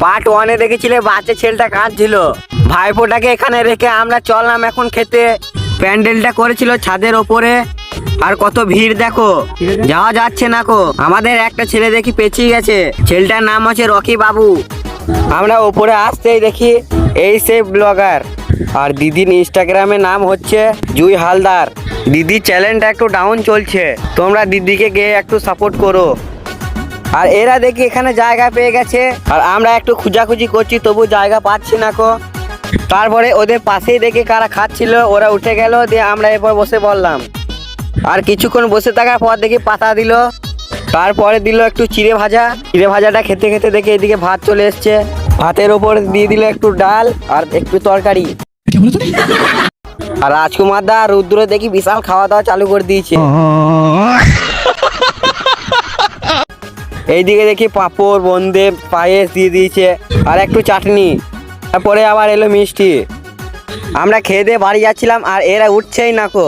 Part 1-এ দেখেছিলে বাচ্চা ছেলেটা কাঁদছিল, ভাইপোটাকে এখানে রেখে আমরা চললাম এখন খেতে। প্যান্ডেলটা করেছিল ছাদের ওপরে, আর কত ভিড় দেখো, যাওয়া যাচ্ছে না কো। আমাদের একটা ছেলে দেখি পেছিয়ে গেছে, ছেলেটার নাম হচ্ছে রকি বাবু। আমরা ওপরে আসতেই দেখি এই সেই ব্লগার, আর দিদির ইনস্টাগ্রামে নাম হচ্ছে জুই হালদার। দিদির চ্যানেলটা একটু ডাউন চলছে, তোমরা দিদিকে গিয়ে একটু সাপোর্ট করো। আর এরা দেখি এখানে জায়গা পেয়ে গেছে, আর আমরা একটু খোঁজাখুঁজি করছি, তবু জায়গা পাচ্ছি না কো। তারপরে ওদের পাশেই দেখি কারা খাচ্ছিল, ওরা উঠে গেল, দিয়ে আমরা এরপর বসে পড়লাম। আর কিছুক্ষণ বসে থাকার পর দেখি পাতা দিল, তারপরে দিল একটু চিড়ে ভাজা। চিড়ে ভাজাটা খেতে খেতে দেখি এদিকে ভাত চলে এসছে, ভাতের ওপর দিয়ে দিল একটু ডাল আর একটু তরকারি। আর রাজকুমার দা রুদ্র দেখি বিশাল খাওয়া দাওয়া চালু করে দিয়েছে। এইদিকে দেখি পাঁপড়, বোঁদে, পায়েস দিয়ে দিয়েছে আর একটু চাটনি, তারপরে আবার এলো মিষ্টি। আমরা খেয়ে দিয়ে বাড়ি যাচ্ছিলাম, আর এরা উঠছেই না কো,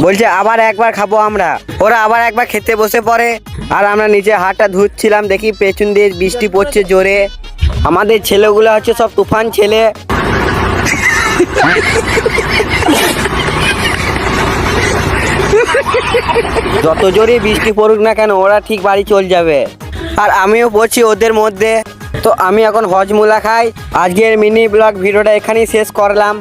বলছে আবার একবার খাবো আমরা। ওরা আবার একবার খেতে বসে পড়ে, আর আমরা নিচে হাতটা ধুচ্ছিলাম, দেখি পেছন দিয়ে বৃষ্টি পড়ছে জোরে। আমাদের ছেলেগুলো হচ্ছে সব তুফান ছেলে। যত জোরে বৃষ্টি পড়ুক না কেন, ওরা ঠিক বাড়ি চলে যাবে, আর আমিও পড়ছি ওদের মধ্যে। তো আমি এখন হজমুলা খাই। আজকের মিনি ব্লগ ভিডিওটা এখানেই শেষ করলাম।